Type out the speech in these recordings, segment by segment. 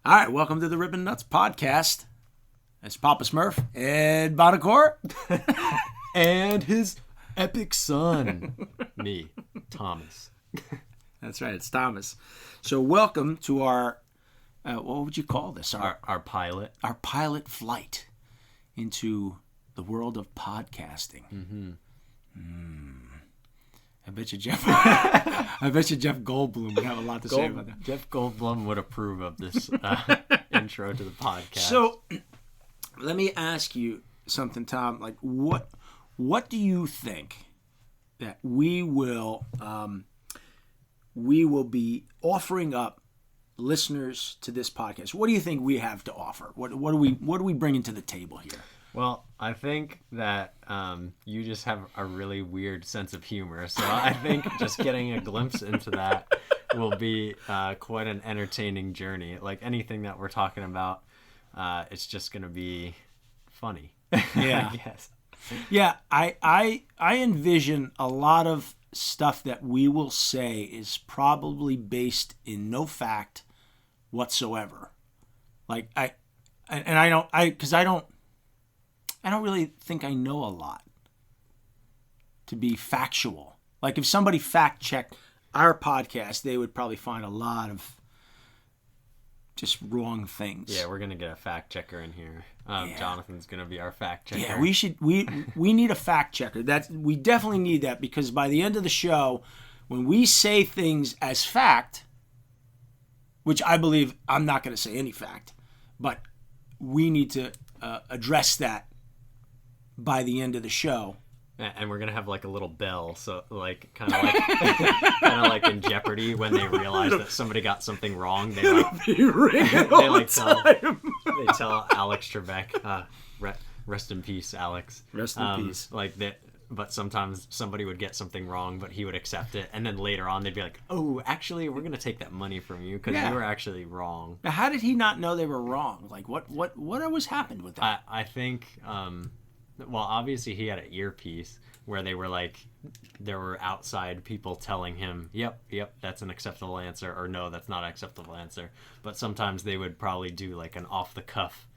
All right, welcome to the Rippin Nuts Podcast. That's Papa Smurf, Ed Buonocore, and his epic son, me, Thomas. That's right, it's Thomas. So welcome to our, what would you call this? Our pilot. Our pilot flight into the world of podcasting. Mm-hmm. I bet you Jeff Goldblum would have a lot to say about that. Jeff Goldblum would approve of this intro to the podcast. So, let me ask you something, Tom. Like, what do you think that we will be offering up listeners to this podcast? What do you think we have to offer? What are we bringing to the table here? Well, I think that you just have a really weird sense of humor. So I think just getting a glimpse into that will be quite an entertaining journey. Like anything that we're talking about, it's just going to be funny. Yeah. I guess. Yeah, I envision a lot of stuff that we will say is probably based in no fact whatsoever. Like I don't really think I know a lot to be factual. Like if somebody fact checked our podcast, they would probably find a lot of just wrong things. Yeah, we're gonna get a fact checker in here. Jonathan's gonna be our fact checker. Yeah, we need a fact checker. We definitely need that, because by the end of the show, when we say things as fact, which I believe I'm not going to say any fact, but we need to address that by the end of the show. And we're gonna have like a little bell, so like kind of like in Jeopardy when they realize that somebody got something wrong, they tell Alex Trebek, rest in peace, Alex. Rest in peace. Like that, but sometimes somebody would get something wrong, but he would accept it, and then later on they'd be like, "Oh, actually, we're gonna take that money from you because you were actually wrong." Now, how did he not know they were wrong? Like what always happened with that? I think. Well, obviously he had an earpiece where there were outside people telling him, yep, that's an acceptable answer, or no, that's not an acceptable answer. But sometimes they would probably do like an off-the-cuff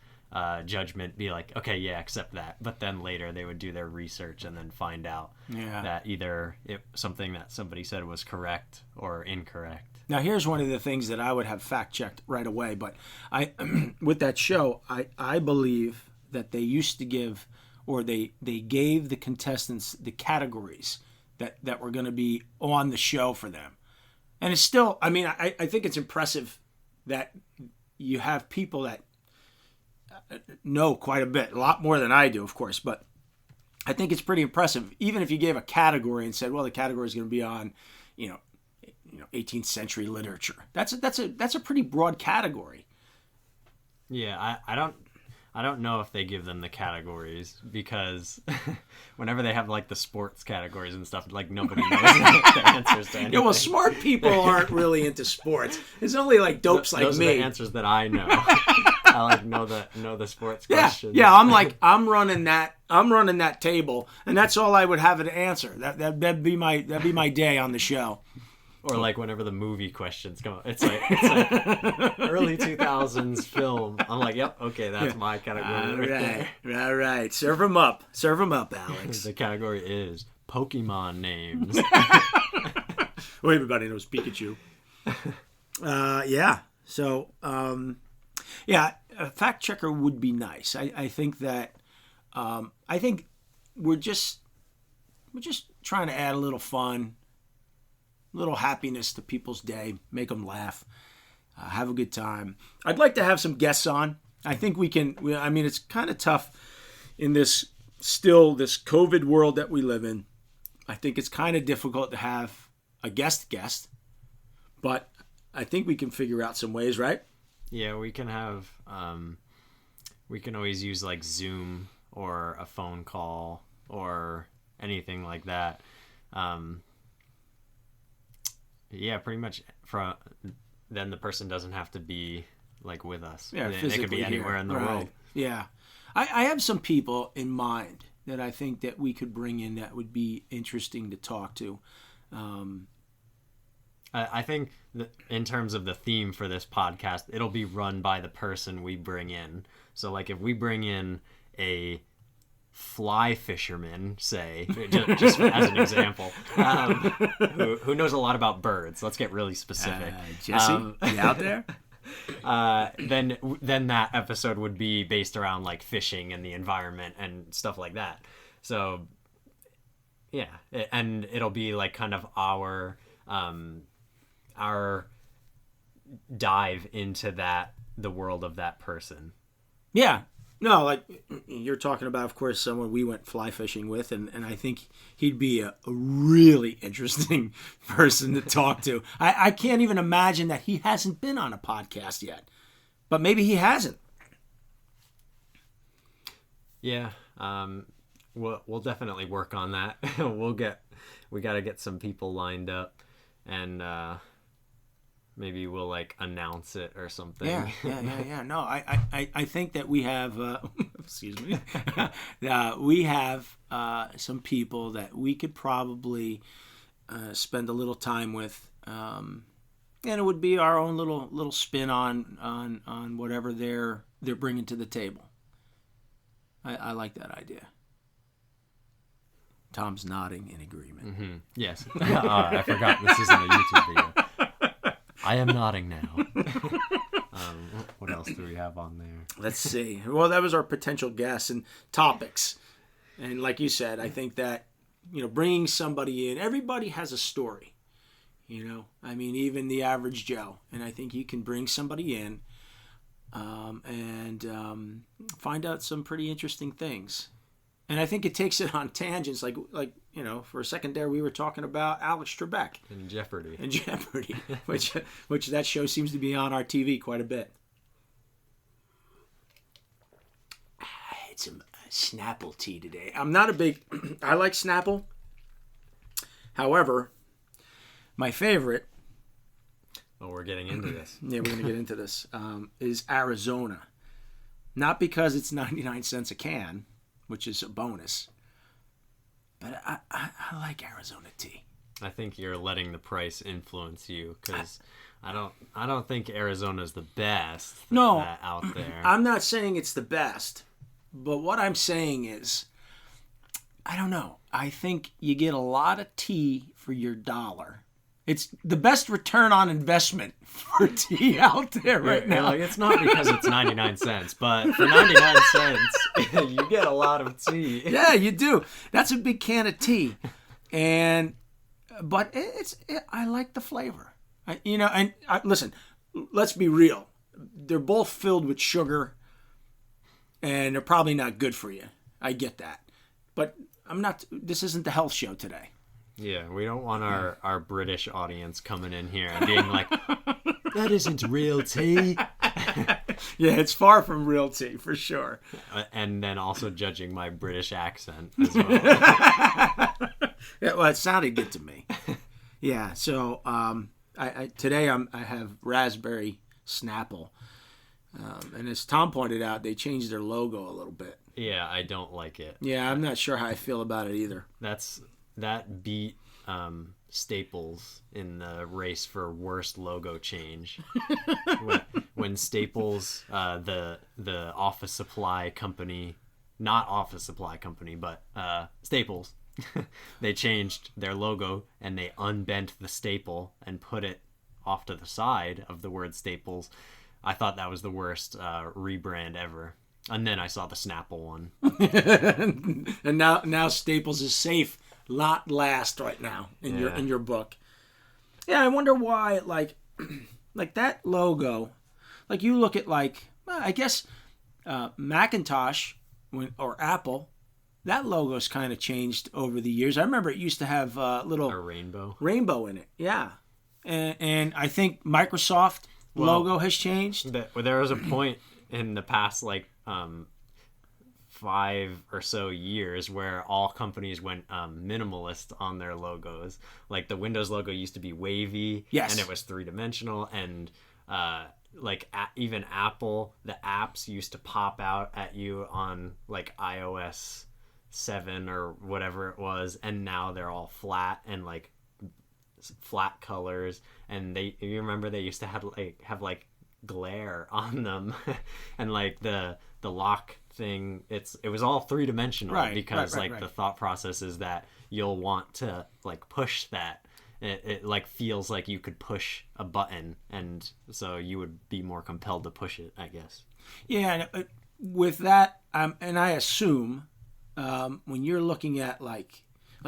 judgment, be like, okay, yeah, accept that. But then later they would do their research and then find out that either something that somebody said was correct or incorrect. Now, here's one of the things that I would have fact-checked right away. But with that show, I believe that they used to give, or they gave the contestants the categories that were going to be on the show for them. And it's still, I mean, I think it's impressive that you have people that know quite a bit, a lot more than I do, of course, but I think it's pretty impressive. Even if you gave a category and said, well, the category is going to be on, 18th century literature. That's a pretty broad category. Yeah, I don't know if they give them the categories, because whenever they have like the sports categories and stuff, like nobody knows the answers to anything. Yeah, well, smart people aren't really into sports. It's only like dopes like those me. Those are the answers that I know. I like know the sports questions. Yeah, I'm running that table, and that's all I would have to answer. That'd be my day on the show. Or like whenever the movie questions come up, it's like early 2000s film. I'm like, yep, okay, that's my category. All right. Serve them up, Alex. The category is Pokemon names. Well, everybody knows Pikachu. Yeah. So, a fact checker would be nice. I think that I think we're just trying to add a little fun, little happiness to people's day, make them laugh, have a good time. I'd like to have some guests on. I think we can. I mean, it's kind of tough in this COVID world that we live in. I think it's kind of difficult to have a guest, but I think we can figure out some ways, right? Yeah, we can have. We can always use like Zoom or a phone call or anything like that. Yeah, pretty much. Then the person doesn't have to be like with us. Yeah, they could be anywhere in the world. Yeah, I have some people in mind that I think that we could bring in that would be interesting to talk to. I think in terms of the theme for this podcast, it'll be run by the person we bring in. So, like, if we bring in a fly fisherman, say, just as an example, who knows a lot about birds. Let's get really specific. Jesse, you out there? Then that episode would be based around like fishing and the environment and stuff like that. So yeah, and it'll be like kind of our dive into the world of that person. Yeah. No, like you're talking about, of course, someone we went fly fishing with, and I think he'd be a really interesting person to talk to. I can't even imagine that he hasn't been on a podcast yet, but maybe he hasn't. Yeah, we'll definitely work on that. We got to get some people lined up, and maybe we'll like announce it or something. Yeah. No, I think that we have, excuse me, we have some people that we could probably spend a little time with, and it would be our own little spin on whatever they're bringing to the table. I like that idea. Tom's nodding in agreement. Mm-hmm. Yes. I forgot this isn't a YouTube video. I am nodding now. What else do we have on there? Let's see. Well, that was our potential guests and topics. And like you said, I think that, bringing somebody in, everybody has a story. I mean, even the average Joe. And I think you can bring somebody in and find out some pretty interesting things. And I think it takes it on tangents, like for a second there we were talking about Alex Trebek and Jeopardy, which that show seems to be on our TV quite a bit. I had some Snapple tea today. I'm not a big. I like Snapple. However, my favorite. Oh, we're getting into this. Yeah, we're gonna get into this. Is Arizona, not because it's 99 cents a can, which is a bonus. But I like Arizona tea. I think you're letting the price influence you, because I don't think Arizona's the best out there. I'm not saying it's the best, but what I'm saying is, I don't know. I think you get a lot of tea for your dollar. It's the best return on investment for tea out there right now. Like, it's not because it's 99 cents, but for 99 cents, you get a lot of tea. Yeah, you do. That's a big can of tea. But I like the flavor. Listen, let's be real. They're both filled with sugar, and they're probably not good for you. I get that. But this isn't the health show today. Yeah, we don't want our British audience coming in here and being like, that isn't real tea. Yeah, it's far from real tea, for sure. And then also judging my British accent as well. Yeah, well, it sounded good to me. Yeah, so today I have raspberry Snapple. And as Tom pointed out, they changed their logo a little bit. Yeah, I don't like it. Yeah, I'm not sure how I feel about it either. That beat Staples in the race for worst logo change. when Staples, the office supply company, not office supply company, but Staples, they changed their logo and they unbent the staple and put it off to the side of the word Staples. I thought that was the worst rebrand ever. And then I saw the Snapple one. And now Staples is safe. Lot last right now in your book. Yeah, I wonder why like that logo. Like you look at I guess Macintosh or Apple, that logo's kind of changed over the years. I remember it used to have a rainbow in it. Yeah, and I think Microsoft logo has changed. There was a point in the past 5 or so years where all companies went minimalist on their logos. Like the Windows logo used to be wavy, yes, and it was 3-dimensional, and even Apple, the apps used to pop out at you on like iOS 7 or whatever it was, and now they're all flat and like flat colors, and you remember they used to have like glare on them, and like the lock thing, it was all three-dimensional, because the thought process is that you'll want to like push that. It like feels like you could push a button, and so you would be more compelled to push it, I guess. Yeah, and with that, and I assume when you're looking at like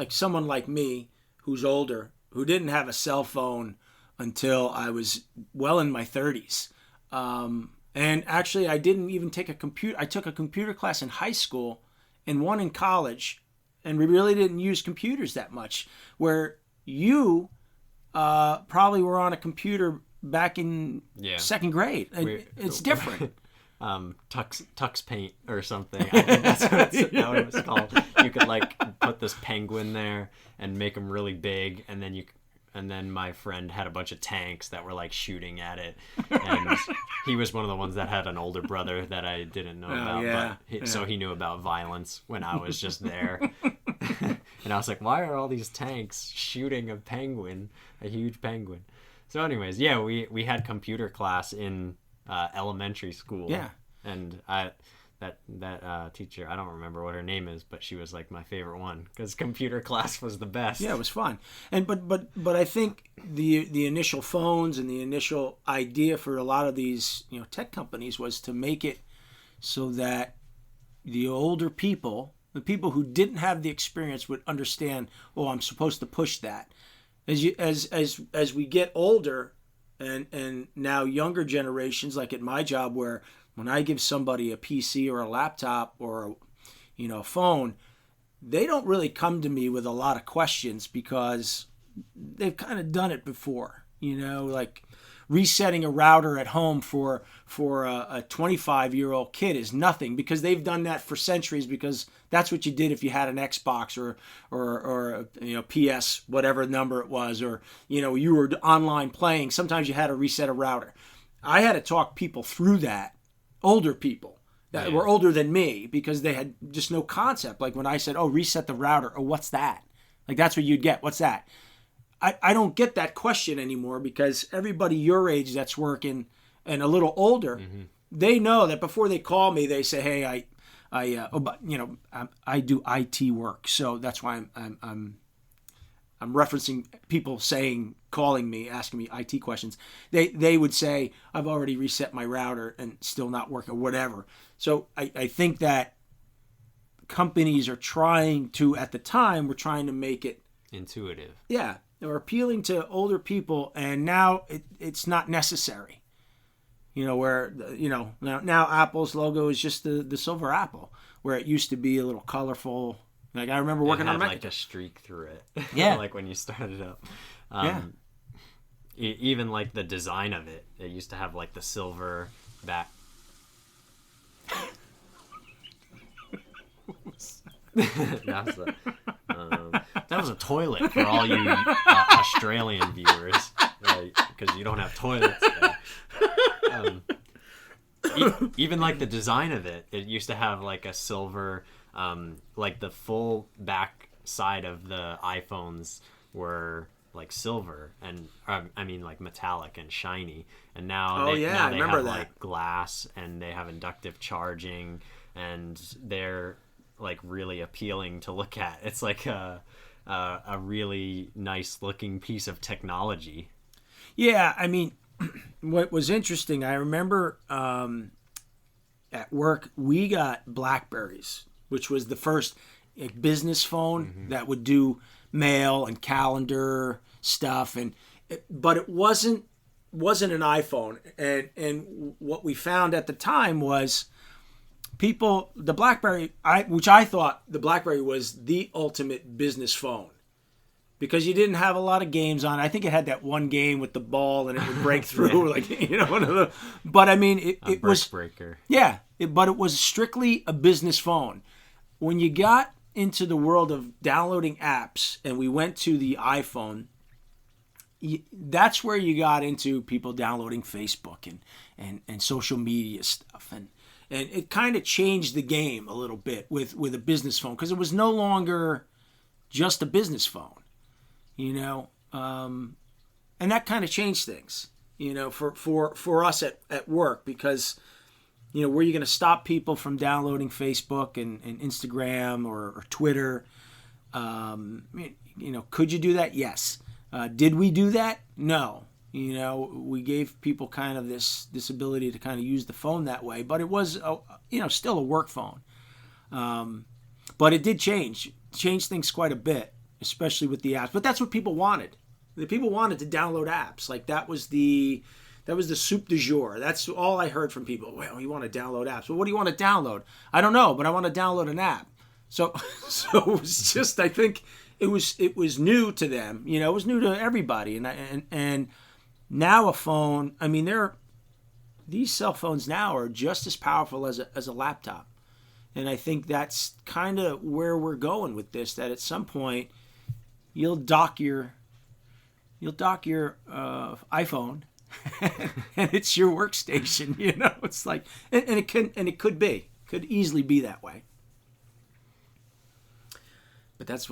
someone like me who's older, who didn't have a cell phone until I was well in my 30s. And actually, I didn't even take a computer. I took a computer class in high school and one in college, and we really didn't use computers that much. Where you probably were on a computer back in second grade. It's different. Tux Paint or something. I think that's what it was called. You could like put this penguin there and make them really big, and then my friend had a bunch of tanks that were like shooting at it, and he was one of the ones that had an older brother that I didn't know about, so he knew about violence when I was just there. And I was like, why are all these tanks shooting a huge penguin? So anyways, we had computer class in elementary school. Yeah. And that teacher, I don't remember what her name is, but she was like my favorite one, because computer class was the best. Yeah, it was fun. And but I think the initial phones and the initial idea for a lot of these tech companies was to make it so that the older people, the people who didn't have the experience, would understand, oh, I'm supposed to push that. As we get older, and now younger generations, like at my job, where when I give somebody a PC or a laptop or a phone, they don't really come to me with a lot of questions, because they've kind of done it before. Like resetting a router at home for a 25-year-old kid is nothing, because they've done that for centuries, because that's what you did if you had an Xbox or PS, whatever number it was, or you were online playing. Sometimes you had to reset a router. I had to talk people through that, older people that were older than me, because they had just no concept. Like when I said, oh, reset the router, oh, what's that? Like that's what you'd get. What's that? I don't get that question anymore, because everybody your age that's working and a little older, they know that before they call me, they say, hey, I do IT work, so that's why I'm referencing people calling me, asking me IT questions. They would say, I've already reset my router and still not working, or whatever. So I think that companies are trying to, at the time, we're trying to make it intuitive. Yeah, they're appealing to older people, and now it's not necessary. Now Apple's logo is just the silver apple, where it used to be a little colorful. Like I remember working on like a streak through it. Yeah. Like when you started up. Even like the design of it used to have like the silver back. That was a toilet for all you Australian viewers, right? Because you don't have toilets there. Even like the design of it used to have like a silver, like the full back side of the iPhones were like silver, and like metallic and shiny, and now they have like glass, and they have inductive charging, and they're like really appealing to look at. It's like a really nice looking piece of technology. Yeah, I mean, what was interesting, I remember at work we got Blackberries, which was the first business phone that would do mail and calendar stuff, but it wasn't an iPhone. And what we found at the time was the BlackBerry, which I thought the BlackBerry was the ultimate business phone, because you didn't have a lot of games on it. I think it had that one game with the ball and it would break through, one of the. But I mean, it was breaker. Yeah, but it was strictly a business phone. When you got into the world of downloading apps, and we went to the iPhone, that's where you got into people downloading Facebook and social media stuff, and it kind of changed the game a little bit with a business phone, because it was no longer just a business phone. And that kind of changed things, for us at work, because, were you going to stop people from downloading Facebook and Instagram or Twitter? Could you do that? Yes. Did we do that? No. We gave people kind of this ability to kind of use the phone that way, but it was, still a work phone. But it did change things quite a bit, especially with the apps. But that's what people wanted. The people wanted to download apps. Like that was the soup du jour. That's all I heard from people. Well, you want to download apps. Well, what do you want to download? I don't know, but I want to download an app. So it was just, I think it was new to them. It was new to everybody. And now a phone, I mean, these cell phones now are just as powerful as a laptop. And I think that's kind of where we're going with this, that at some point you'll dock your iPhone and it's your workstation, it's like, and it could easily be that way. But that's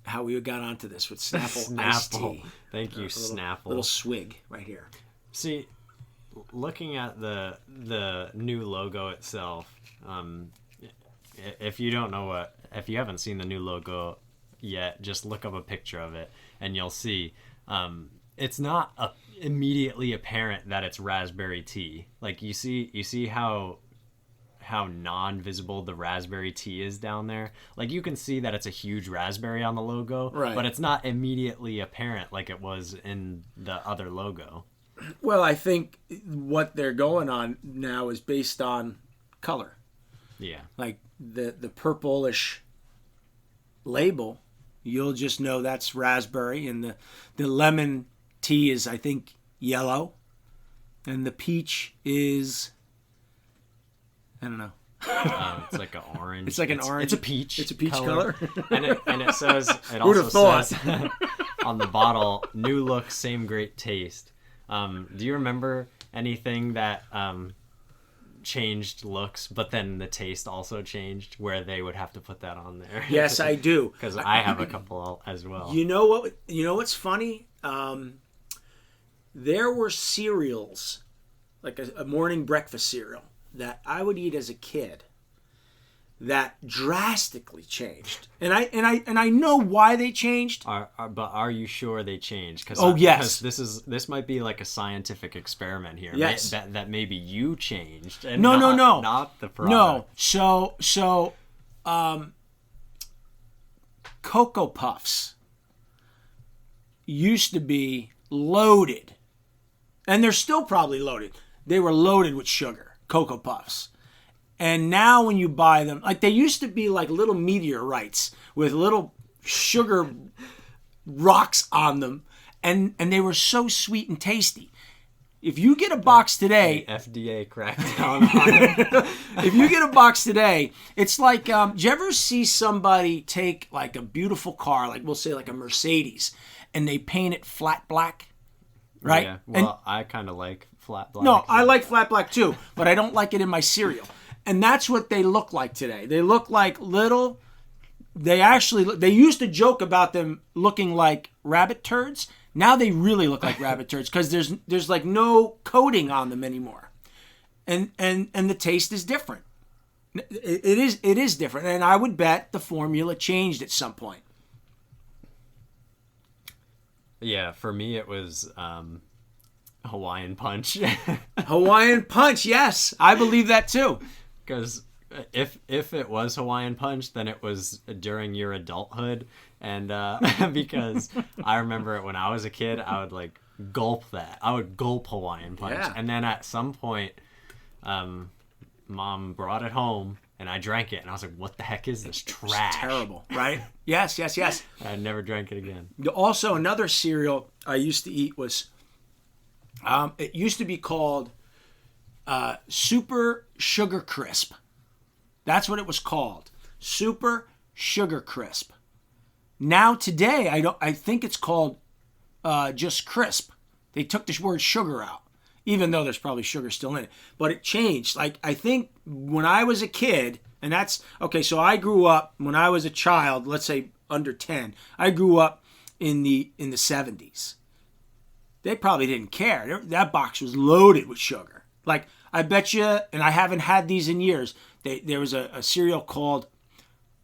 how we got onto this with Snapple iced tea. Thank you, Snapple. Little swig right here. See, looking at the new logo itself, if you haven't seen the new logo yet, just look up a picture of it and you'll see it's not immediately apparent that it's raspberry tea. Like you see how non-visible the raspberry tea is down there. Like you can see that it's a huge raspberry on the logo, right, but it's not immediately apparent like it was in the other logo. Well, I think what they're going on now is based on color. Yeah. Like the purplish label, you'll just know that's raspberry, and the lemon tea is, I think, yellow, and the peach is, I don't know. It's like an orange. It's like an orange. It's a peach. It's a peach color. and it says, it also says on the bottle, new look, same great taste. Do you remember anything that changed looks, but then the taste also changed, where they would have to put that on there? Yes, I do. Because I have a couple as well. You know what? What's funny? There were cereals, like a morning breakfast cereal, that I would eat as a kid that drastically changed, and I know why they changed. But are you sure they changed? Yes. Because this might be like a scientific experiment here. Yes. That maybe you changed. And no, not the product. No. So, Cocoa Puffs used to be loaded, and they're still probably loaded. They were loaded with sugar, Cocoa Puffs. And now when you buy them, like they used to be like little meteorites with little sugar rocks on them, and they were so sweet and tasty. If you get a box today, the FDA cracked down on it. If you get a box today, it's like, do you ever see somebody take like a beautiful car, like we'll say like a Mercedes, and they paint it flat black, right? Yeah. Well, I kind of like flat black. No, I like flat black too, but I don't like it in my cereal. And that's what they look like today. They look like little. They used to joke about them looking like rabbit turds. Now they really look like rabbit turds because there's like no coating on them anymore, and the taste is different. It is different, and I would bet the formula changed at some point. Yeah, for me it was Hawaiian Punch. Hawaiian Punch, yes, I believe that too. Because if it was Hawaiian Punch, then it was during your adulthood, and because I remember it when I was a kid, I would like gulp that. I would gulp Hawaiian Punch, yeah. And then at some point, Mom brought it home, and I drank it, and I was like, "What the heck is this trash?" It's terrible, right? Yes. I never drank it again. Also, another cereal I used to eat was, it used to be called Super Sugar Crisp. That's what it was called. Super Sugar Crisp. Now today, I think it's called just Crisp. They took this word sugar out, even though there's probably sugar still in it. But it changed. Like, I think when I was a kid, and that's, okay, so I grew up, when I was a child, let's say under 10, I grew up in the 70s. They probably didn't care. That box was loaded with sugar. Like, I bet you, and I haven't had these in years, there was a cereal called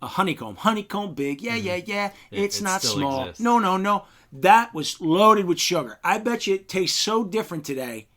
a honeycomb. Honeycomb big. Yeah. It's not still small. exists. No. That was loaded with sugar. I bet you it tastes so different today.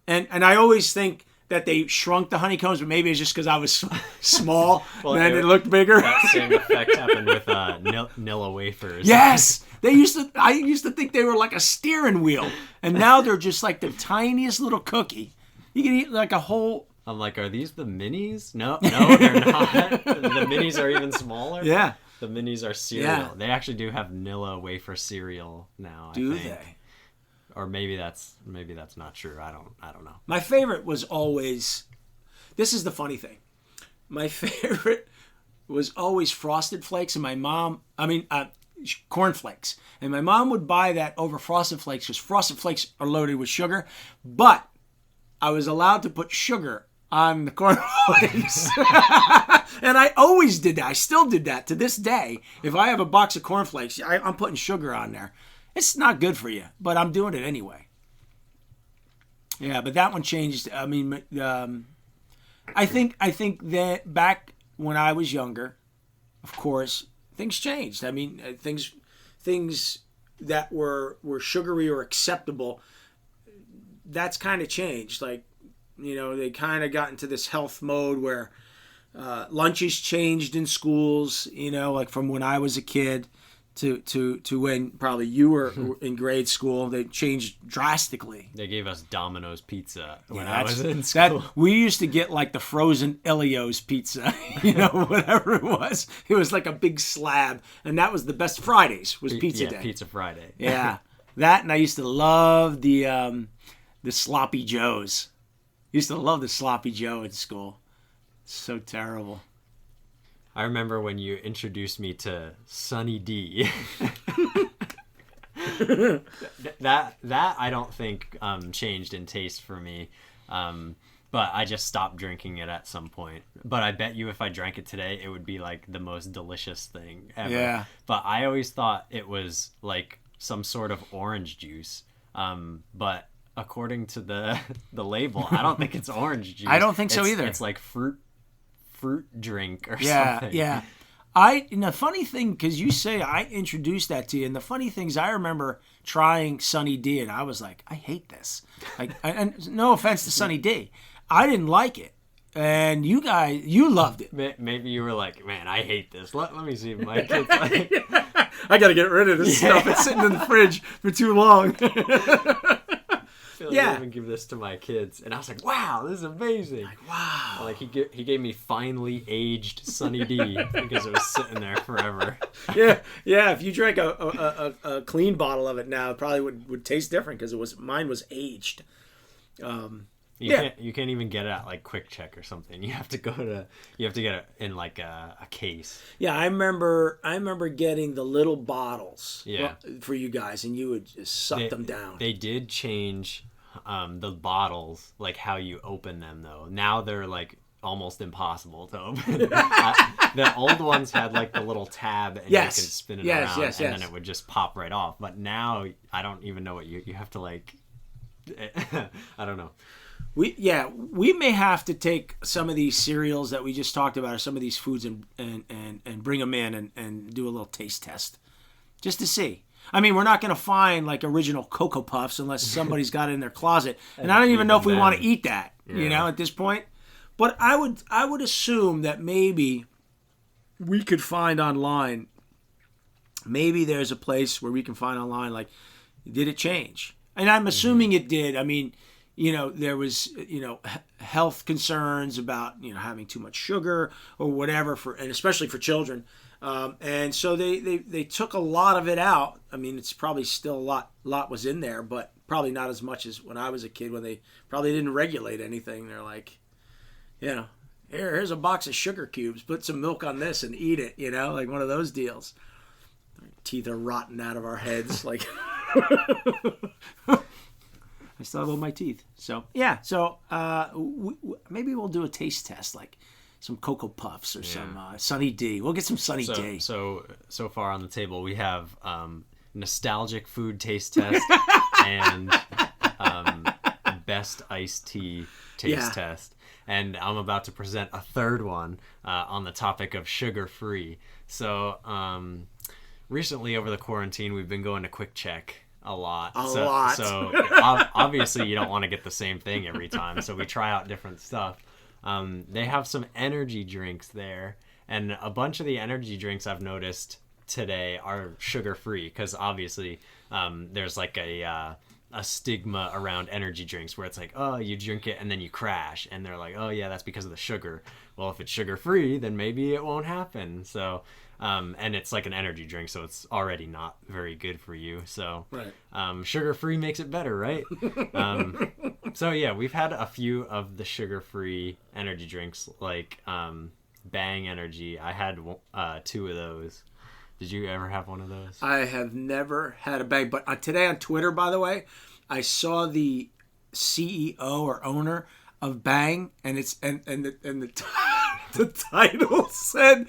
And I always think that they shrunk the honeycombs, but maybe it's just because I was small and it looked bigger. That same effect happened with Nilla wafers. Yes! I used to think they were like a steering wheel. And now they're just like the tiniest little cookie. You can eat like a whole... I'm like, are these the minis? No, they're not. The minis are even smaller. Yeah. The minis are cereal. Yeah. They actually do have Nilla wafer cereal now. Do I think. they? Or maybe that's not true. I don't know. My favorite was always... This is the funny thing. My favorite was always Frosted Flakes, and my mom... Corn Flakes. And my mom would buy that over Frosted Flakes because Frosted Flakes are loaded with sugar. But I was allowed to put sugar on the Corn Flakes. And I always did that. I still did that to this day. If I have a box of Corn Flakes, I'm putting sugar on there. It's not good for you, but I'm doing it anyway. Yeah, but that one changed. I mean, I think that back when I was younger, of course, things changed. I mean, things that were sugary or acceptable, that's kind of changed. Like, they kind of got into this health mode where lunches changed in schools, like from when I was a kid to when probably you were in grade school. They changed drastically. They gave us Domino's pizza when I was in school. We used to get like the frozen Elio's pizza, whatever it was. It was like a big slab, and that was the best. Fridays was pizza day. Pizza Friday. Yeah, that, and I used to love the sloppy joes. Used to love the sloppy Joe at school. So terrible. I remember when you introduced me to Sunny D. that I don't think changed in taste for me, but I just stopped drinking it at some point. But I bet you if I drank it today, it would be like the most delicious thing ever. Yeah. But I always thought it was like some sort of orange juice. But according to the label, I don't think it's orange juice. I don't think so either. It's like fruit drink or something. Yeah. And the funny thing, because you say I introduced that to you, and the funny thing is I remember trying Sunny D, and I was like, I hate this. Like, and no offense to Sunny D, I didn't like it. And you guys, you loved it. Maybe you were like, man, I hate this. Let me see if my kids like it. I got to get rid of this stuff. It's sitting in the fridge for too long. I feel like I even give this to my kids, and I was like, "Wow, this is amazing!" Like, wow. Like he gave me finely aged Sunny D because it was sitting there forever. Yeah. If you drank a clean bottle of it now, it probably would taste different because mine was aged. You can't even get it at like Quick Check or something. You have to get it in like a case. Yeah, I remember getting the little bottles. Yeah. For you guys, and you would just suck them down. They did change the bottles, like how you open them though. Now they're like almost impossible to open. The old ones had like the little tab and you could spin it around and then it would just pop right off. But now I don't even know what you have to like. I don't know. We may have to take some of these cereals that we just talked about, or some of these foods, and bring them in and do a little taste test, just to see. I mean, we're not going to find like original Cocoa Puffs unless somebody's got it in their closet, and I don't even know if we want to eat that, at this point. But I would assume that maybe we could find online. Maybe there's a place where we can find online, like, did it change? And I'm assuming it did. I mean, there was, health concerns about, having too much sugar or whatever and especially for children. And so they took a lot of it out. I mean, it's probably still a lot was in there, but probably not as much as when I was a kid, when they probably didn't regulate anything. They're like, here's a box of sugar cubes, put some milk on this and eat it, like one of those deals. Our teeth are rotting out of our heads. Like, I still have all my teeth. So, yeah. So, maybe we'll do a taste test, like some Cocoa Puffs or some Sunny D. We'll get some Sunny D. So far on the table, we have nostalgic food taste test and best iced tea taste test. And I'm about to present a third one on the topic of sugar-free. So recently over the quarantine, we've been going to Quick Check a lot. So obviously you don't want to get the same thing every time. So we try out different stuff. They have some energy drinks there. And a bunch of the energy drinks I've noticed today are sugar-free because obviously there's like a stigma around energy drinks where it's like, oh, you drink it and then you crash. And they're like, oh, yeah, that's because of the sugar. Well, if it's sugar-free, then maybe it won't happen. So, and it's like an energy drink, so it's already not very good for you. So sugar-free makes it better, right? So, yeah, we've had a few of the sugar-free energy drinks like Bang Energy. I had 2 of those. Did you ever have one of those? I have never had a Bang, but today on Twitter, by the way, I saw the CEO or owner of Bang, and the title said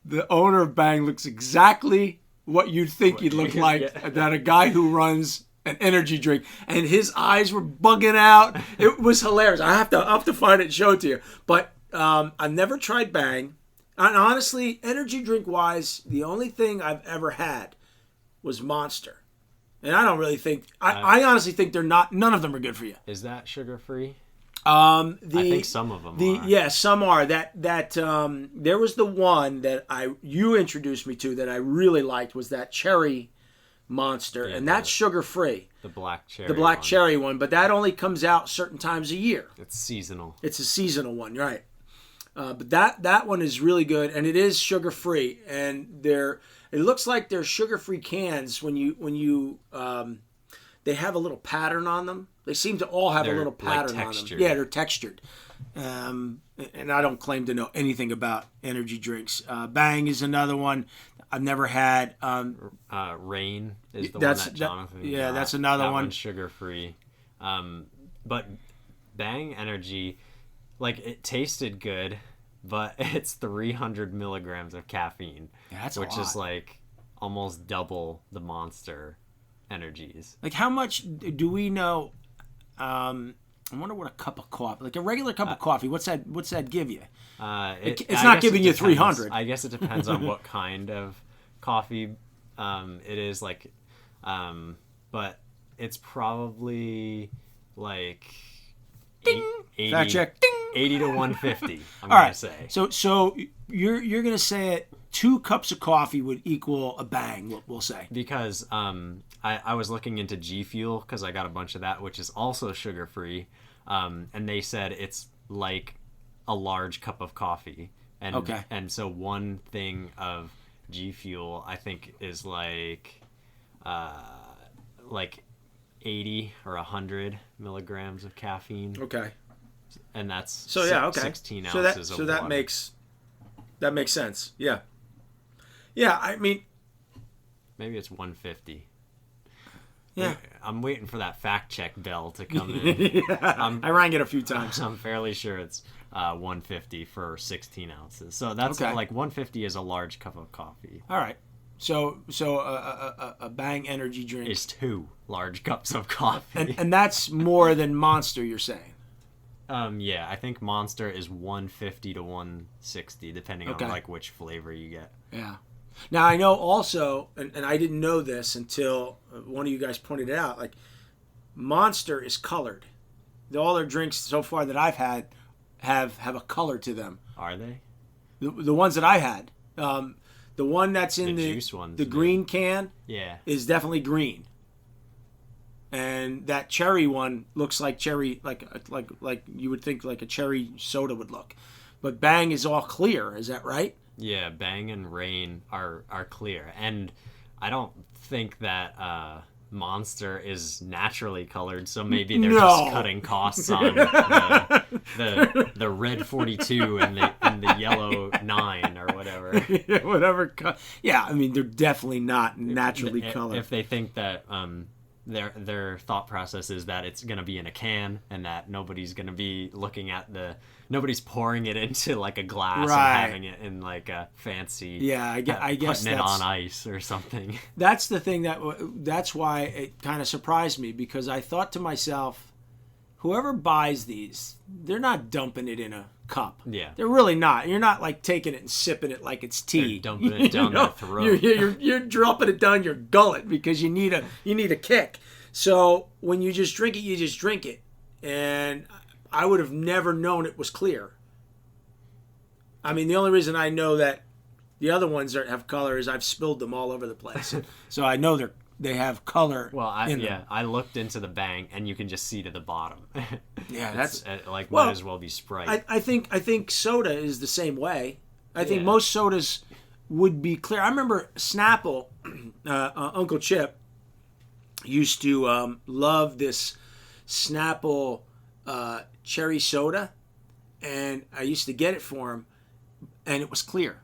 the owner of Bang looks exactly what you'd think he'd look like, that a guy who runs an energy drink, and his eyes were bugging out. It was hilarious. I'll have to find it and show it to you. But I've never tried Bang. And honestly, energy drink wise, the only thing I've ever had was Monster. And I don't really think, I honestly think none of them are good for you. Is that sugar free? I think some of them are. Yeah, some are. There was the one that you introduced me to that I really liked was that cherry Monster, and that's sugar free. The black cherry. The black cherry one, but that only comes out certain times a year. It's seasonal. It's a seasonal one, right? But that one is really good, and it is sugar free. And it looks like they're sugar free cans when you they have a little pattern on them. They seem to all have a little pattern on them. Yeah, they're textured. And I don't claim to know anything about energy drinks. Bang is another one I've never had. Rain is the one that Jonathan got. That's another one. That one's sugar free. But Bang Energy, like, it tasted good, but it's 300 milligrams of caffeine, which is like almost double the Monster energies. Like, how much do we know? I wonder what a cup of coffee, like a regular cup of coffee, what's that give you? It's not giving you 300. I guess it depends on what kind of coffee it is, like, but it's probably like 80, fact check. Ding. 80 to 150. I'm All gonna right. say. So you're gonna say it. 2 cups of coffee would equal a Bang. We'll say, because I was looking into G Fuel because I got a bunch of that, which is also sugar free, and they said it's like a large cup of coffee, and so one thing of G Fuel I think is like 80 or 100 milligrams of caffeine. Okay. And that's 16 ounces of that water. makes sense. Yeah. Yeah, I mean, maybe it's 150. Yeah. I'm waiting for that fact check bell to come in. I rang it a few times. I'm fairly sure it's 150 for 16 ounces. So that's like 150 is a large cup of coffee. All right. So a Bang energy drink is 2 large cups of coffee. And that's more than Monster, you're saying? Yeah, I think Monster is 150 to 160 depending on like which flavor you get. Yeah. Now I know also, and I didn't know this until one of you guys pointed it out, like Monster is colored. All their drinks so far that I've had have a color to them. Are they? The ones that I had. The one that's in the juice ones, the green can is definitely green. And that cherry one looks like cherry, like you would think like a cherry soda would look. But Bang is all clear, is that right? Yeah, Bang and Rain are clear. And I don't think that Monster is naturally colored, so maybe they're just cutting costs on the red 42 and the yellow 9 or whatever. Whatever. Yeah, I mean, they're definitely not naturally colored. If they think that their thought process is that it's going to be in a can and that nobody's going to be nobody's pouring it into like a glass Right. and having it in like a fancy I guess putting it that's on ice or something. that's the thing that's why it kind of surprised me, because I thought to myself, whoever buys these, they're not dumping it in a cup. Yeah. They're really not. You're not like taking it and sipping it like it's tea. They're dumping it down their throat. You're dropping it down your gullet because you need a kick. So when you just drink it, you just drink it. And I would have never known it was clear. I mean, the only reason I know that the other ones have color is I've spilled them all over the place. So I know they have color. Well, them. I looked into the bang and you can just see to the bottom. Yeah, that's might as well be Sprite. I think soda is the same way. I think Yeah. most sodas would be clear. I remember Snapple, Uncle Chip, used to love this Snapple cherry soda, and I used to get it for him, and it was clear.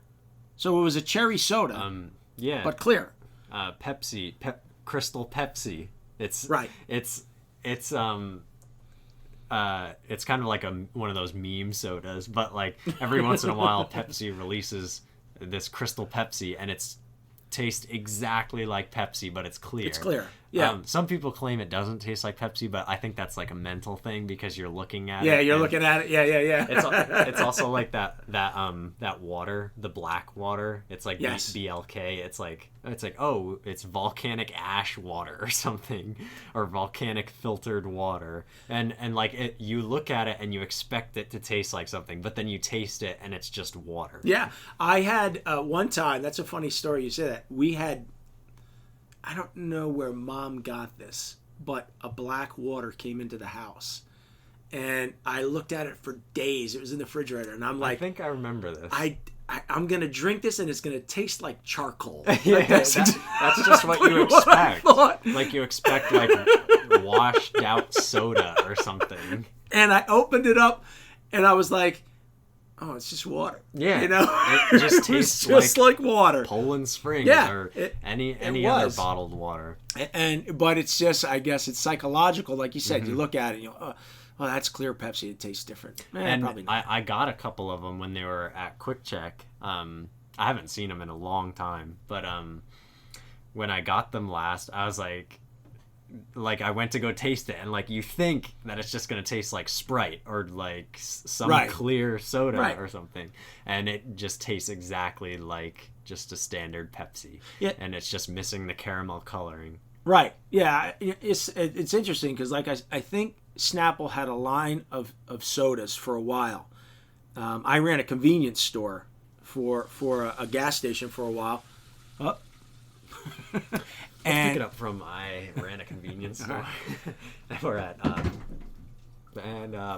So it was a cherry soda, Yeah. but clear. Pepsi, Crystal Pepsi. It's Right. It's kind of like one of those meme sodas, but like every once in a while Pepsi releases this Crystal Pepsi and it's tastes exactly like Pepsi, but it's clear. It's clear. Yeah. Some people claim it doesn't taste like Pepsi, but I think that's like a mental thing because you're looking at it. Yeah, you're looking at it. Yeah. It's also like that water, the black water. It's like Yes. BLK. It's like oh, it's volcanic ash water or something, or volcanic filtered water. And like you look at it and you expect it to taste like something, but then you taste it and it's just water. Yeah. I had one time, that's a funny story you say that. We had, I don't know where Mom got this, but a black water came into the house. And I looked at it for days. It was in the refrigerator. And I'm I like, think I remember this. I'm going to drink this and it's going to taste like charcoal. Yeah, Like that's just what you what I expect. thought. Like you expect like washed out soda or something. And I opened it up and I was like, oh, it's just water. Yeah. You know? It just It was tastes just like water. Poland Springs Yeah, or it any other was. bottled water. But it's just, I guess it's psychological. Like you said, Mm-hmm. you look at it and you go, oh, that's clear Pepsi. It tastes different. And Probably not. I got a couple of them when they were at Quick Check. I haven't seen them in a long time, but when I got them last, I was like I went to go taste it, and like you think that it's just gonna taste like Sprite or like some Right. clear soda Right. or something, and it just tastes exactly like just a standard Pepsi. Yeah. And it's just missing the caramel coloring. Right. Yeah. It's interesting because, like, I think Snapple had a line of sodas for a while. I ran a convenience store for a gas station for a while. Oh. Pick it up from I ran a convenience store. We're at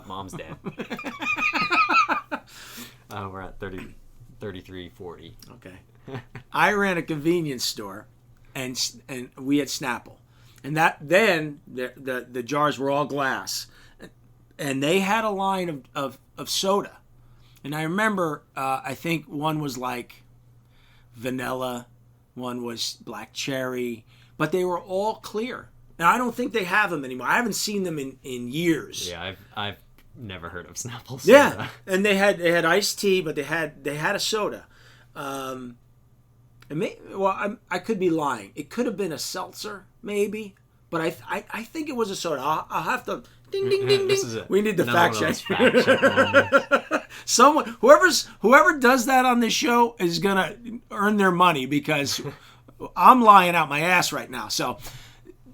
Mom's dad. We're at 3340. Okay. I ran a convenience store, and we had Snapple, and then the jars were all glass, and they had a line of soda, and I remember I think one was like vanilla, one was black cherry, but they were all clear. And I don't think they have them anymore. I haven't seen them in years. Yeah, I've never heard of Snapple soda. Yeah, and they had iced tea, but they had a soda. I could be lying. It could have been a seltzer, maybe, but I think it was a soda. I'll have to ding ding ding ding. We need the fact check. Someone, whoever does that on this show is gonna earn their money because I'm lying out my ass right now. So.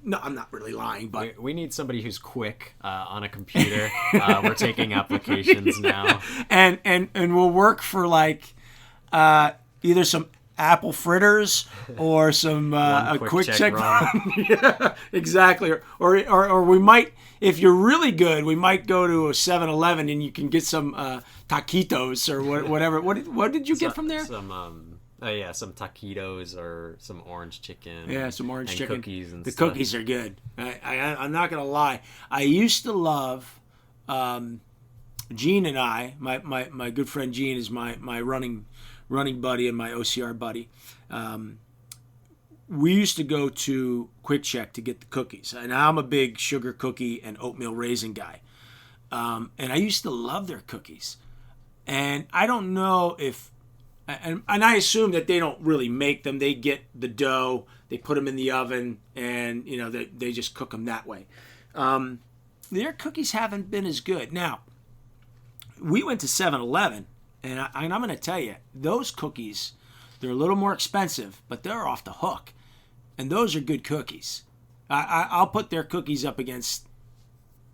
No, I'm not really lying, but we need somebody who's quick on a computer. We're taking applications now, and we'll work for like either some apple fritters or some a quick check run. Yeah, exactly. Or we might, if you're really good, we might go to a 7-Eleven and you can get some taquitos or whatever. What did you get from there? Some taquitos or some orange chicken. Yeah, some orange chicken. Cookies and the stuff. Cookies are good. I'm not gonna lie. I used to love Gene and I. My good friend Gene is my running buddy and my OCR buddy. we used to go to Quick Check to get the cookies. And I'm a big sugar cookie and oatmeal raisin guy. And I used to love their cookies. And I don't know if... And I assume that they don't really make them. They get the dough, they put them in the oven, and they just cook them that way. Their cookies haven't been as good. Now, we went to 7-Eleven, and I'm going to tell you, those cookies, they're a little more expensive, but they're off the hook. And those are good cookies. I'll put their cookies up against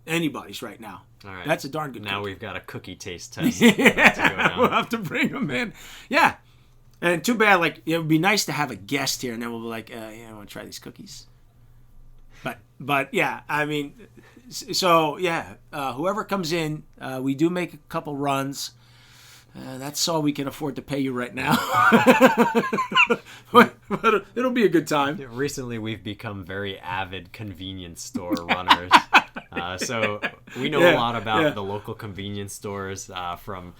anybody's right now. All right. That's a darn good Now cookie. we've got a cookie taste test. We'll have to bring them in. Yeah. And too bad, it would be nice to have a guest here, and then we'll be like, I want to try these cookies. But yeah, I mean, so yeah, whoever comes in, we do make a couple runs. That's all we can afford to pay you right now. but it'll be a good time. Recently, we've become very avid convenience store runners. So we know a lot about the local convenience stores, from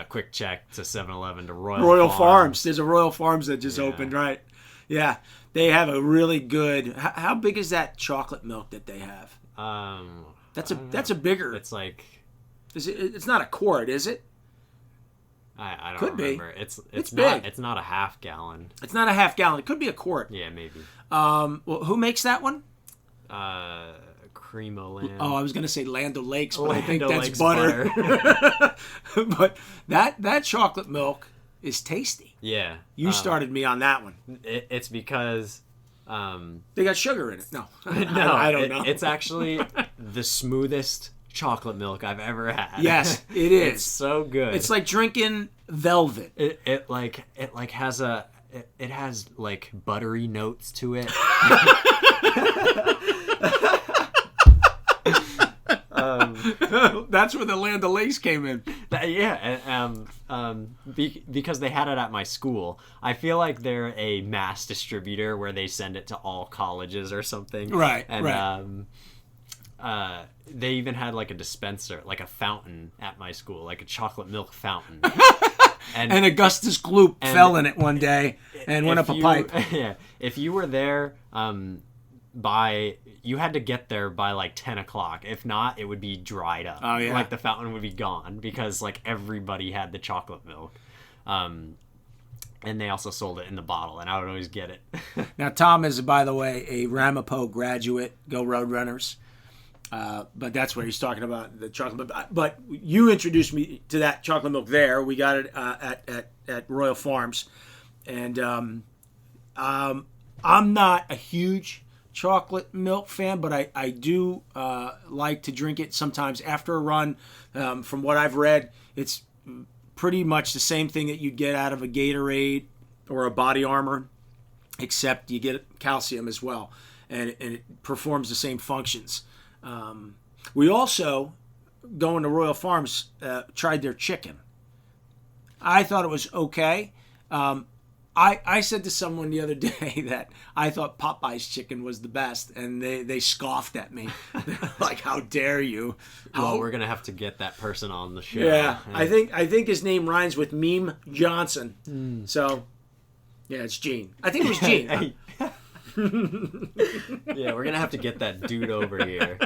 Quick Check to 7-Eleven to Royal Farms. There's a Royal Farms that just opened, right? Yeah, they have a really good. How big is that chocolate milk that they have? That's a bigger. It's like. It's not a quart, is it? I don't Could remember. be. It's big. It's not a half gallon. It's not a half gallon. It could be a quart. Yeah, maybe. Well, who makes that one? Cremo Land. Oh, I was going to say Land O'Lakes, but Land I think that's O'Lakes butter. But that chocolate milk is tasty. Yeah. You started me on that one. It's because... they got sugar in it. No. No, I don't know. It's actually the smoothest chocolate milk I've ever had. Yes, it is. It's so good. It's like drinking velvet. It has it has like buttery notes to it. That's where the Land O'Lakes came in. Because they had it at my school. I feel like they're a mass distributor where they send it to all colleges or something. Right. And they even had like a dispenser, like a fountain at my school, like a chocolate milk fountain. And Augustus Gloop fell in it one day and went up a pipe. Yeah, if you were there you had to get there by like 10 o'clock. If not, it would be dried up. Oh, yeah. Like the fountain would be gone because like everybody had the chocolate milk. And they also sold it in the bottle, and I would always get it. Now, Tom is, by the way, a Ramapo graduate. Go Roadrunners. But that's what he's talking about, the chocolate milk. But you introduced me to that chocolate milk there. We got it at Royal Farms. And I'm not a huge chocolate milk fan, but I do like to drink it sometimes after a run. From what I've read, it's pretty much the same thing that you'd get out of a Gatorade or a Body Armor, except you get calcium as well, and it performs the same functions. We also, going to Royal Farms, tried their chicken. I thought it was okay. I said to someone the other day that I thought Popeye's chicken was the best, and they scoffed at me. They're like, "How dare you?" Well, we're gonna have to get that person on the show. Yeah, I think his name rhymes with Meme Johnson. So, yeah, it's Gene. I think it was Gene. Yeah, we're gonna have to get that dude over here.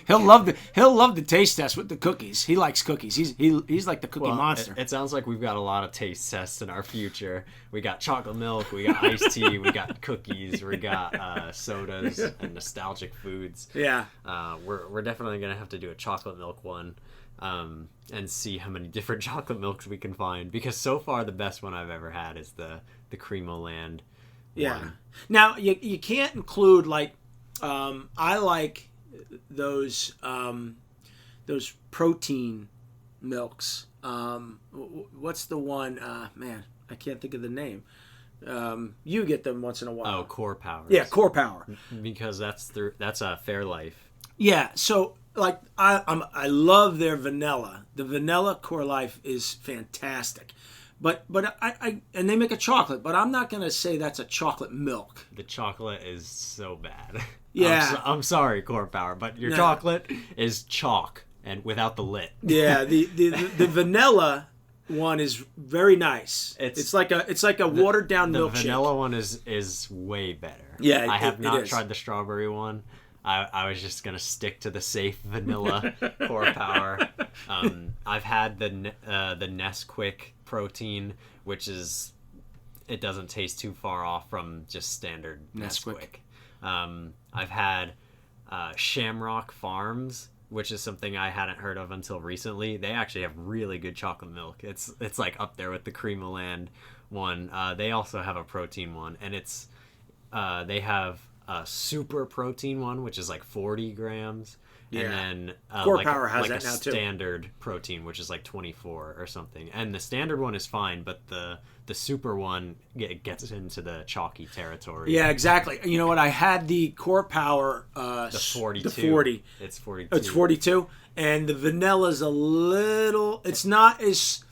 He'll love the taste test with the cookies. He likes cookies. He's like the cookie monster. It sounds like we've got a lot of taste tests in our future. We got chocolate milk, we got iced tea, we got cookies, we got sodas and nostalgic foods. Yeah. We're definitely gonna have to do a chocolate milk one, and see how many different chocolate milks we can find. Because so far the best one I've ever had is the Cremo Land. Yeah. One. Now you can't include I like those protein milks. What's the one? Man, I can't think of the name. You get them once in a while. Oh, Core Power. Yeah, Core Power. Because that's a Fairlife. Yeah. So I love their vanilla. The vanilla Core Life is fantastic. But I and they make a chocolate, but I'm not gonna say that's a chocolate milk. The chocolate is so bad. Yeah, I'm sorry, Core Power, but your chocolate is chalk and without the lid. Yeah, the vanilla one is very nice. It's like a watered down milkshake. The vanilla one is way better. Yeah, I have not tried the strawberry one. I was just gonna stick to the safe vanilla Core Power. I've had the Nesquik protein, which it doesn't taste too far off from just standard Nesquik. I've had Shamrock Farms, which is something I hadn't heard of until recently. They actually have really good chocolate milk. It's like up there with the Cream-O-Land one. They also have a protein one, and they have a super protein one, which is like 40 grams. Yeah. And then Core Power has that now too. Standard protein, which is like 24 or something. And the standard one is fine, but the super one gets into the chalky territory. Yeah, exactly. You know what? I had the Core Power, the 42. The 40. It's 42. It's 42, and the vanilla's a little. It's not as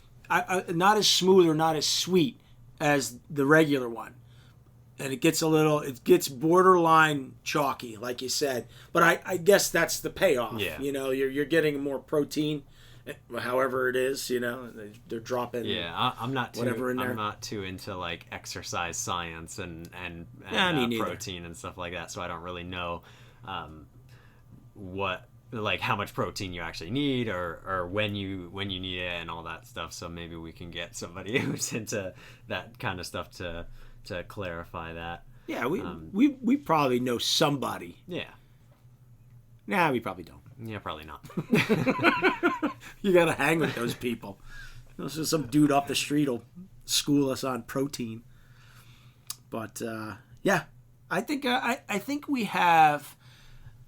smooth or not as sweet as the regular one. And it gets borderline chalky, like you said. But I guess that's the payoff. Yeah. You know, you're getting more protein, however it is. You know, they're dropping. Yeah, I'm not too into like exercise science and protein and stuff like that. So I don't really know how much protein you actually need or when you need it and all that stuff. So maybe we can get somebody who's into that kind of stuff to clarify that. Yeah, we probably know somebody. Yeah. Nah, we probably don't. Yeah, probably not. You gotta hang with those people. Some dude off the street will school us on protein. But yeah, I think we have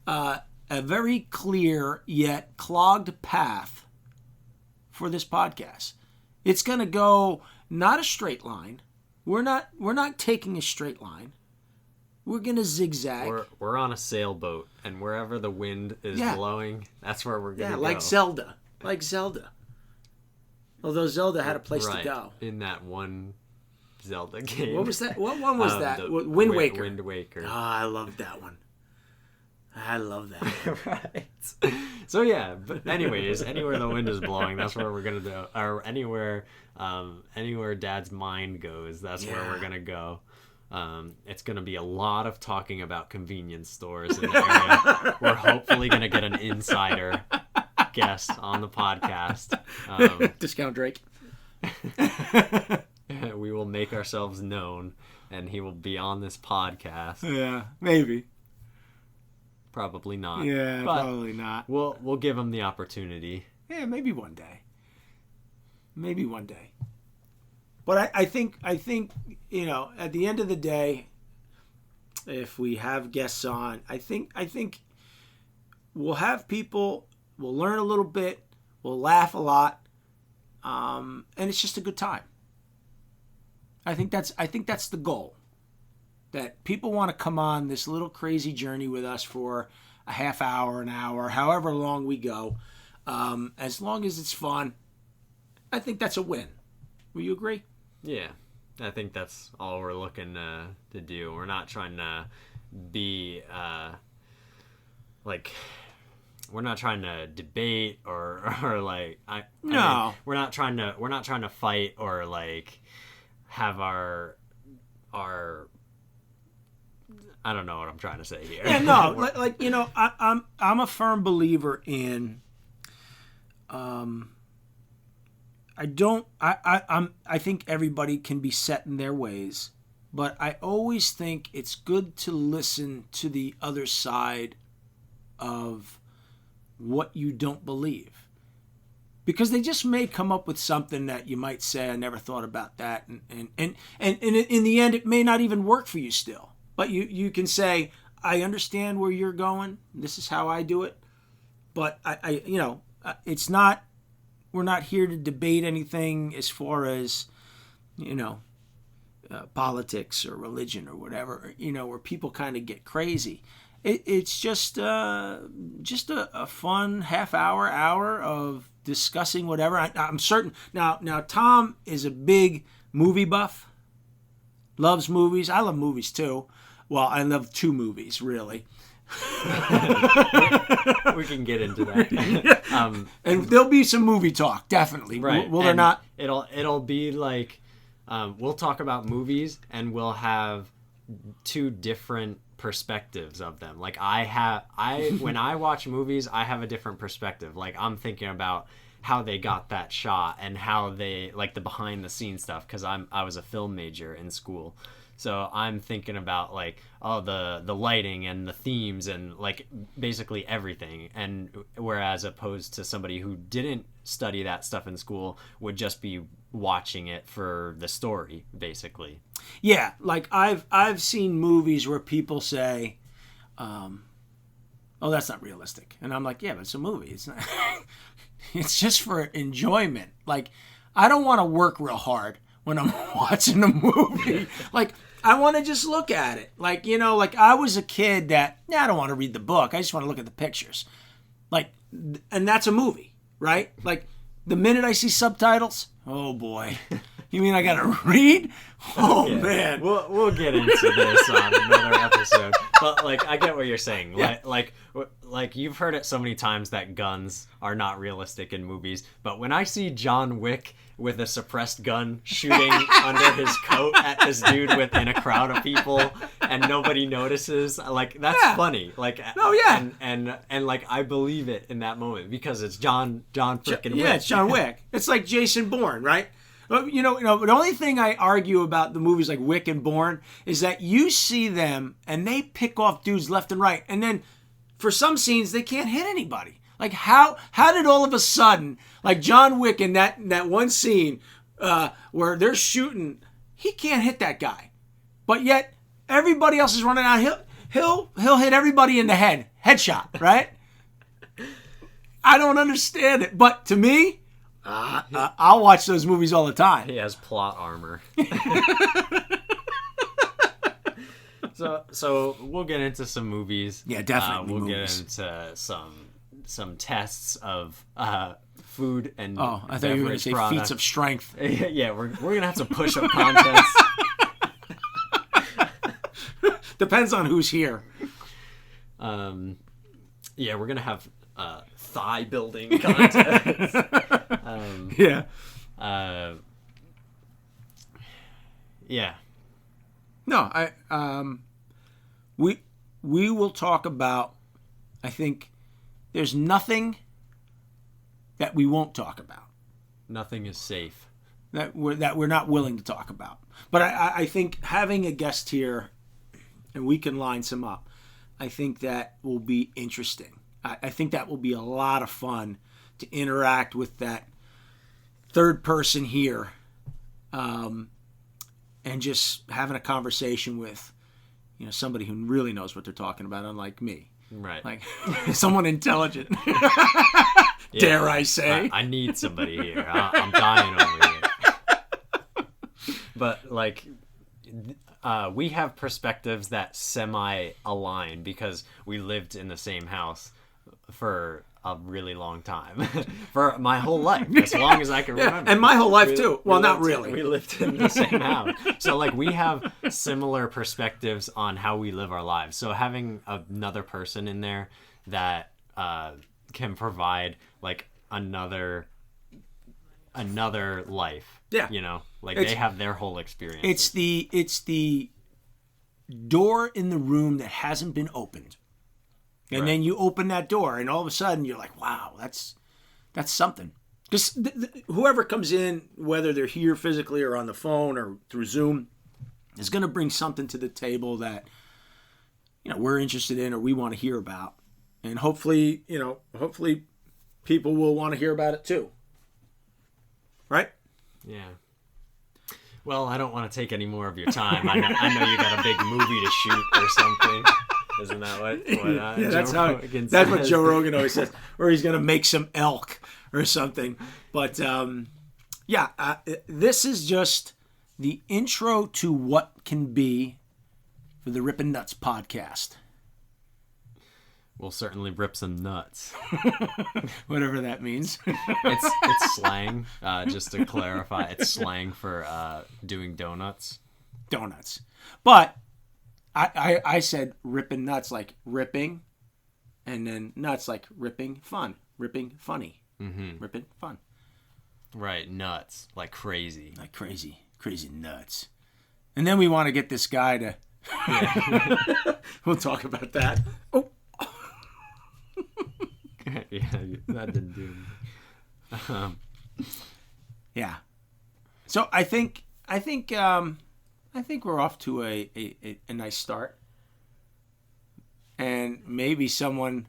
a very clear yet clogged path for this podcast. It's gonna go not a straight line. We're not taking a straight line. We're gonna zigzag. We're on a sailboat, and wherever the wind is blowing, that's where we're gonna go. Like Zelda. Although Zelda had a place to go. In that one Zelda game. What was that? What one was that? Wind Waker. Wind Waker. Oh, I loved that one. I love that. Right. So yeah, but anyways, anywhere the wind is blowing, that's where we're gonna go. Or anywhere Dad's mind goes, that's where we're gonna go. It's gonna be a lot of talking about convenience stores in the area. We're hopefully gonna get an insider guest on the podcast. Discount Drake. We will make ourselves known, and he will be on this podcast. Yeah, maybe. Probably not. Yeah, probably not. We'll give him the opportunity. Yeah, maybe one day. But I think you know, at the end of the day, if we have guests on, I think we'll have people. We'll learn a little bit. We'll laugh a lot, and it's just a good time. I think that's the goal. That people want to come on this little crazy journey with us for a half hour, an hour, however long we go. As long as it's fun, I think that's a win. Will you agree? Yeah, I think that's all we're looking to do. We're not trying to be we're not trying to debate or like we're not trying to fight or like have our I don't know what I'm trying to say here. Yeah, no, like you know, I'm a firm believer in. I think everybody can be set in their ways, but I always think it's good to listen to the other side of what you don't believe, because they just may come up with something that you might say, I never thought about that, and in the end, it may not even work for you still. But you can say, I understand where you're going. This is how I do it. But it's not. We're not here to debate anything as far as, politics or religion or whatever. Where people kind of get crazy. It's just a fun hour of discussing whatever. I'm certain. Now Tom is a big movie buff. Loves movies. I love movies too. Well, I love two movies, really. We can get into that. And there'll be some movie talk, definitely. Right. Will there not? It'll be like we'll talk about movies and we'll have two different perspectives of them. Like when I watch movies, I have a different perspective. Like I'm thinking about how they got that shot and how they like the behind the scenes stuff, because I was a film major in school. So I'm thinking about like the lighting and the themes and like basically everything. And whereas opposed to somebody who didn't study that stuff in school would just be watching it for the story, basically. Yeah, like I've seen movies where people say, "Oh, that's not realistic," and I'm like, "Yeah, but it's a movie. It's not. It's just for enjoyment. Like, I don't want to work real hard when I'm watching a movie. Like, I want to just look at it. Like, you know, like I was a kid that, I don't want to read the book. I just want to look at the pictures. Like, and that's a movie, right? Like, the minute I see subtitles, oh boy. You mean I got to read? Oh, yeah. Man. We'll get into this on another episode. But, like, I get what you're saying. Yeah. Like you've heard it so many times that guns are not realistic in movies. But when I see John Wick with a suppressed gun shooting under his coat at this dude within a crowd of people and nobody notices, like, that's funny. Like, oh, yeah. And like, I believe it in that moment because it's John freaking Wick. Yeah, it's John Wick. It's like Jason Bourne, right? You know, the only thing I argue about the movies like Wick and Bourne is that you see them and they pick off dudes left and right, and then for some scenes they can't hit anybody. Like how did all of a sudden, like John Wick in that one scene where they're shooting, he can't hit that guy, but yet everybody else is running out. He'll hit everybody in the head, headshot, right? I don't understand it, but to me. I'll watch those movies all the time. He has plot armor. So we'll get into some movies. Yeah, definitely. We'll movies. Get into some tests of food and I thought you were going to say product. feats of strength. Yeah, we're going to have some push-up contests. Depends on who's here. Yeah, we're going to have thigh building contests. Yeah. Yeah. No, we will talk about, I think there's nothing that we won't talk about. Nothing is safe. That we're not willing to talk about. But I think having a guest here and we can line some up, I think that will be interesting. I think that will be a lot of fun to interact with that third person here, and just having a conversation with, somebody who really knows what they're talking about, unlike me. Right. Like someone intelligent. Dare I say? I need somebody here. I'm dying over here. But like, we have perspectives that semi-align because we lived in the same house for a really long time. For my whole life, as long as I can remember. And my whole life too. Well, not really. We lived in the same house. So like we have similar perspectives on how we live our lives. So having another person in there that can provide like another life. Yeah. Like they have their whole experience. It's the door in the room that hasn't been opened. And then you open that door, and all of a sudden you're like, "Wow, that's something." Because whoever comes in, whether they're here physically or on the phone or through Zoom, is going to bring something to the table that we're interested in or we want to hear about, and hopefully people will want to hear about it too. Right? Yeah. Well, I don't want to take any more of your time. I know you got a big movie to shoot or something. Isn't that what yeah, that's what Joe Rogan always says. Or he's going to make some elk or something. But, this is just the intro to what can be for the Rippin Nuts Podcast. We'll certainly rip some nuts. Whatever that means. It's slang, just to clarify. It's slang for doing donuts. Donuts. But I said Rippin Nuts like ripping, and then nuts like ripping fun, ripping funny, ripping fun. Right, nuts like crazy, crazy nuts. And then we want to get this guy to. We'll talk about that. Oh. Yeah, that didn't do anything. Yeah. So I think we're off to a nice start, and maybe someone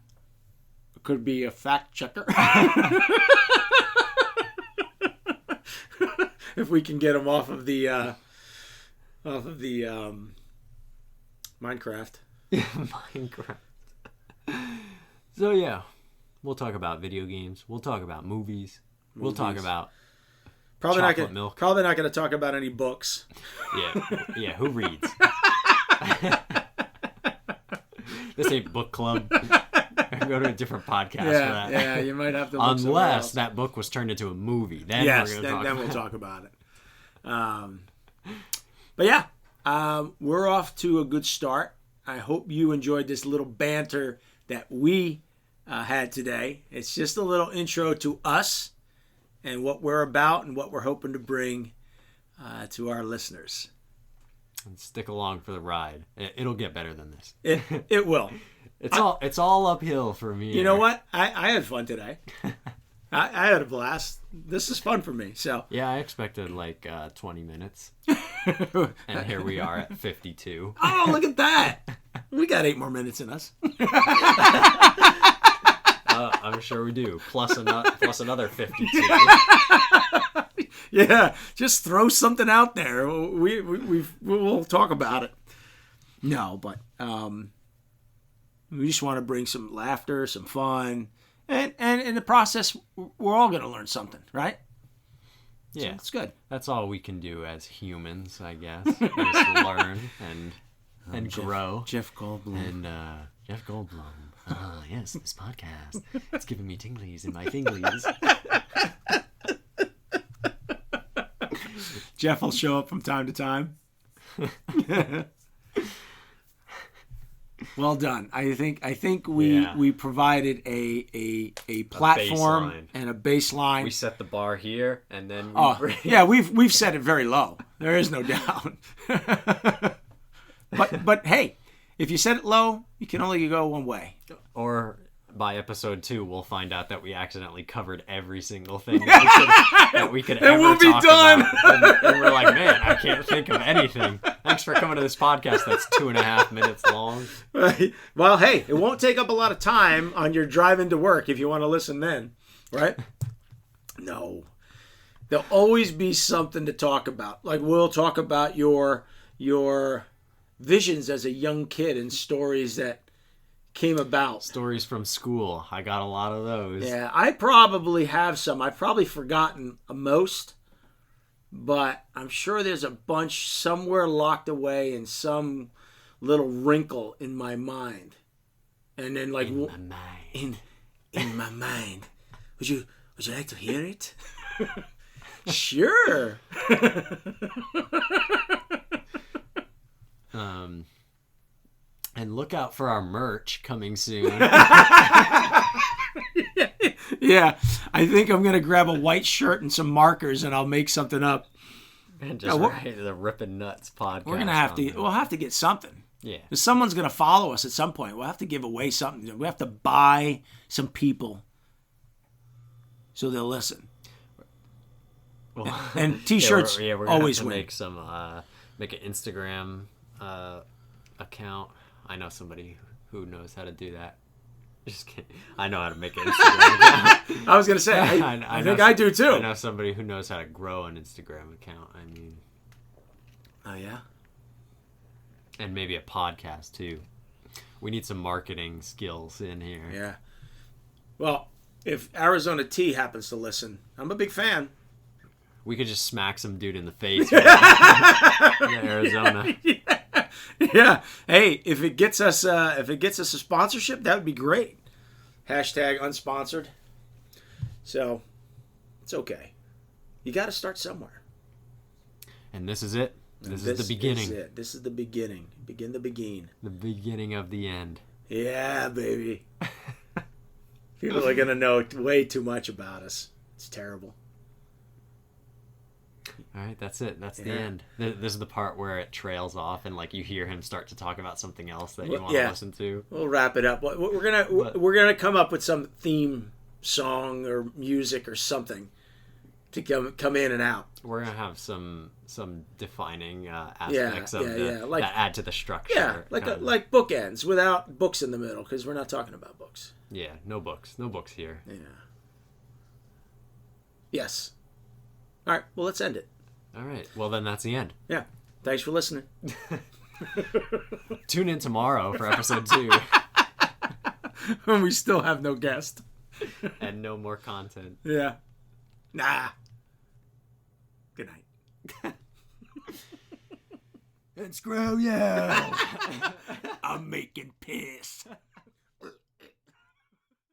could be a fact checker if we can get him off of the Minecraft. Minecraft. So yeah, we'll talk about video games. We'll talk about movies. We'll talk about chocolate milk. Probably not going to talk about any books. Yeah. Who reads? This ain't book club. Go to a different podcast for that. Yeah, you might have to. Look Unless that book was turned into a movie, then we'll talk about it. But yeah, we're off to a good start. I hope you enjoyed this little banter that we had today. It's just a little intro to us and what we're about and what we're hoping to bring to our listeners. And stick along for the ride. It'll get better than this. It will. It's all uphill for me. You know what? I had fun today. I had a blast. This is fun for me. So yeah, I expected like 20 minutes, and here we are at 52. Oh, look at that! We got 8 more minutes in us. I'm sure we do. Plus another 52. Yeah, just throw something out there. We'll talk about it. No, but we just want to bring some laughter, some fun, and in the process, we're all going to learn something, right? Yeah, so it's good. That's all we can do as humans, I guess. Is learn and grow. Jeff Goldblum. And Jeff Goldblum. Ah, yes, this podcast. It's giving me tinglies in my finglies. Jeff will show up from time to time. Well done. I think we provided a platform and a baseline. We set the bar here, and then we've set it very low. There is no doubt. But hey, if you set it low, you can only go one way. Or by episode 2, we'll find out that we accidentally covered every single thing that we could ever we'll be talk done. about. And we're like, man, I can't think of anything. Thanks for coming to this podcast that's 2.5 minutes long. Right. Well, hey, it won't take up a lot of time on your drive into work if you want to listen then, right? No. There'll always be something to talk about. Like we'll talk about your visions as a young kid and stories that came about. Stories from school. I got a lot of those. Yeah, I probably have some. I've probably forgotten most, but I'm sure there's a bunch somewhere locked away in some little wrinkle in my mind. And then like in my mind. In my mind. Would you like to hear it? Sure. And look out for our merch coming soon. Yeah, I think I'm gonna grab a white shirt and some markers, and I'll make something up. And just write the Rippin Nuts Podcast. We're gonna have to. We'll have to get something. Yeah. If someone's gonna follow us at some point, we'll have to give away something. We have to buy some people so they'll listen. Well, and T-shirts we're gonna always have to win. Make an Instagram account. I know somebody who knows how to do that. Just kidding. I know how to make an Instagram account. I was gonna say, I think I do too. I know somebody who knows how to grow an Instagram account. I mean, oh yeah, and maybe a podcast too. We need some marketing skills in here. Yeah. Well, if Arizona Tea happens to listen, I'm a big fan. We could just smack some dude in the face in Arizona. Yeah. Hey, if it gets us a sponsorship, that would be great. Hashtag unsponsored. So, it's okay. You got to start somewhere. And this is it. This is the beginning. This is the beginning. Begin the begin. The beginning of the end. Yeah, baby. People are going to know way too much about us. It's terrible. All right, that's it. That's the end. This is the part where it trails off and like you hear him start to talk about something else that you want to listen to. We'll wrap it up. We're gonna come up with some theme song or music or something to come in and out. We're gonna have some defining aspects of that add to the structure. Yeah, like bookends without books in the middle, because we're not talking about books. Yeah, no books here. Yeah. Yes. All right. Well, let's end it. All right. Well, then that's the end. Yeah. Thanks for listening. Tune in tomorrow for episode 2. When we still have no guest. And no more content. Yeah. Nah. Good night. And screw you. I'm making piss.